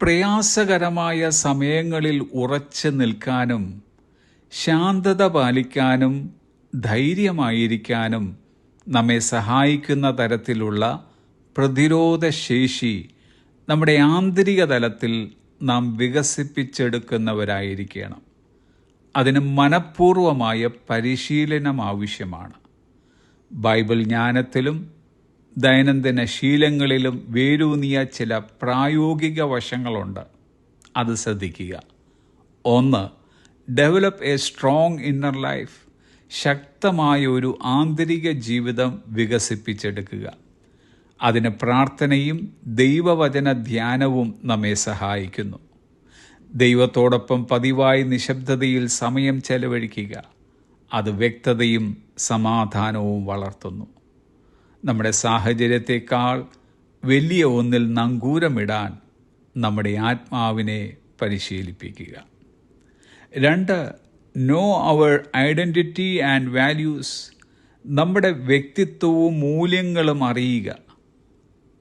പ്രയാസകരമായ സമയങ്ങളിൽ ഉറച്ചു നിൽക്കാനും ശാന്തത പാലിക്കാനും ധൈര്യമായിരിക്കാനും നമ്മെ സഹായിക്കുന്ന തരത്തിലുള്ള പ്രതിരോധ ശേഷി നമ്മുടെ ആന്തരിക തലത്തിൽ നാം വികസിപ്പിച്ചെടുക്കുന്നവരായിരിക്കണം. അതിന് മനഃപൂർവമായ പരിശീലനം ആവശ്യമാണ്. ബൈബിൾ ജ്ഞാനത്തിലും ദൈനംദിന ശീലങ്ങളിലും വേരൂന്നിയ ചില പ്രായോഗിക വശങ്ങളുണ്ട്. അത് ശ്രദ്ധിക്കുക. 1. Develop A strong inner life. ശക്തമായ ഒരു ആന്തരിക ജീവിതം വികസിപ്പിച്ചെടുക്കുക. അതിന് പ്രാർത്ഥനയും ദൈവവചന ധ്യാനവും നമ്മെ സഹായിക്കുന്നു. ദൈവത്തോടൊപ്പം പതിവായി നിശബ്ദതയിൽ സമയം ചെലവഴിക്കുക. അത് വ്യക്തതയും സമാധാനവും വളർത്തുന്നു. നമ്മുടെ സാഹചര്യത്തെക്കാൾ വലിയ ഒന്നിൽ നങ്കൂരമിടാൻ നമ്മുടെ ആത്മാവിനെ പരിശീലിപ്പിക്കുക. 2. Know our identity and values. നമ്മുടെ വ്യക്തിത്വവും മൂല്യങ്ങളും അറിയുക.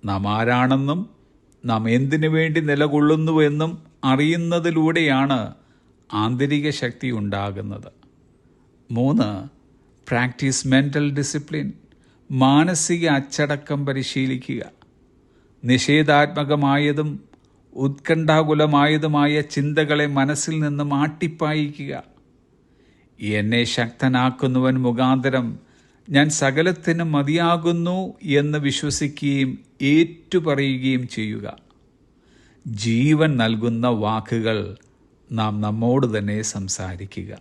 നാം ആരാണെന്നും നാം എന്തിനു വേണ്ടി നിലകൊള്ളുന്നുവെന്നും അറിയുന്നതിലൂടെയാണ് ആന്തരിക ശക്തി ഉണ്ടാകുന്നത്. 3. Practice mental discipline. മാനസിക അച്ചടക്കം പരിശീലിക്കുക. നിഷേധാത്മകമായതും ഉത്കണ്ഠാകുലമായതുമായ ചിന്തകളെ മനസ്സിൽ നിന്ന് മാറ്റിപ്പായിക്കുക. എന്നെ ശക്തനാക്കുന്നവൻ മുഖാന്തരം ഞാൻ സകലത്തിനും മതിയാകുന്നു എന്ന് വിശ്വസിക്കുകയും ഏറ്റുപറയുകയും ചെയ്യുക. ജീവൻ നൽകുന്ന വാക്കുകൾ നാം നമ്മോട് തന്നെ സംസാരിക്കുക.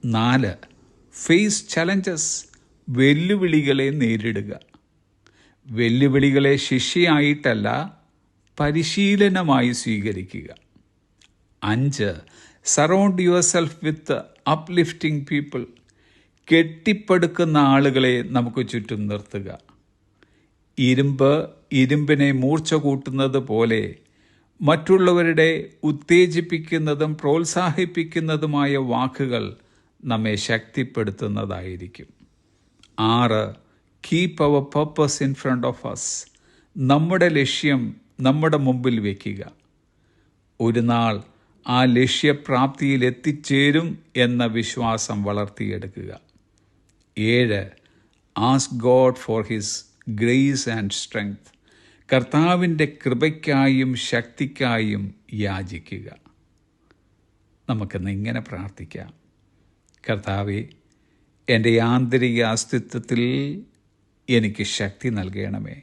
4. Face challenges. വെല്ലുവിളികളെ നേരിടുക. വെല്ലുവിളികളെ ശിക്ഷയായിട്ടല്ല, പരിശീലനമായി സ്വീകരിക്കുക. 5. Surround yourself with uplifting people. കെട്ടിപ്പടുക്കുന്ന ആളുകളെ നമുക്ക് ചുറ്റും നിർത്തുക. ഇരുമ്പിനെ മൂർച്ച കൂട്ടുന്നത് പോലെ മറ്റുള്ളവരുടെ ഉത്തേജിപ്പിക്കുന്നതും പ്രോത്സാഹിപ്പിക്കുന്നതുമായ വാക്കുകൾ നമ്മെ ശക്തിപ്പെടുത്തുന്നതായിരിക്കും. 6. Keep our purpose in front of us. നമ്മുടെ ലക്ഷ്യം നമ്മുടെ മുമ്പിൽ വയ്ക്കുക. ഒരു നാൾ ആ ലക്ഷ്യപ്രാപ്തിയിൽ എത്തിച്ചേരും എന്ന വിശ്വാസം വളർത്തിയെടുക്കുക. 7. Ask God for his grace and strength. കർത്താവിൻ്റെ കൃപയ്ക്കായും ശക്തിക്കായും യാചിക്കുക. നമുക്കിന്ന് ഇങ്ങനെ പ്രാർത്ഥിക്കാം. കർത്താവേ, എൻ്റെ ആന്തരിക അസ്തിത്വത്തിൽ എനിക്ക് ശക്തി നൽകണമേ.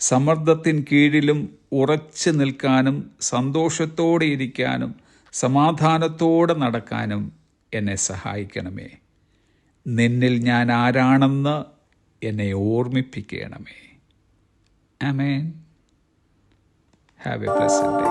സമ്മർദ്ദത്തിന് കീഴിലും ഉറച്ചു നിൽക്കാനും സന്തോഷത്തോടെ ഇരിക്കാനും സമാധാനത്തോടെ നടക്കാനും എന്നെ സഹായിക്കണമേ. നിന്നിൽ ഞാൻ ആരാണെന്ന് എന്നെ ഓർമ്മിപ്പിക്കണമേ. ആമേൻ. Have a blessed day.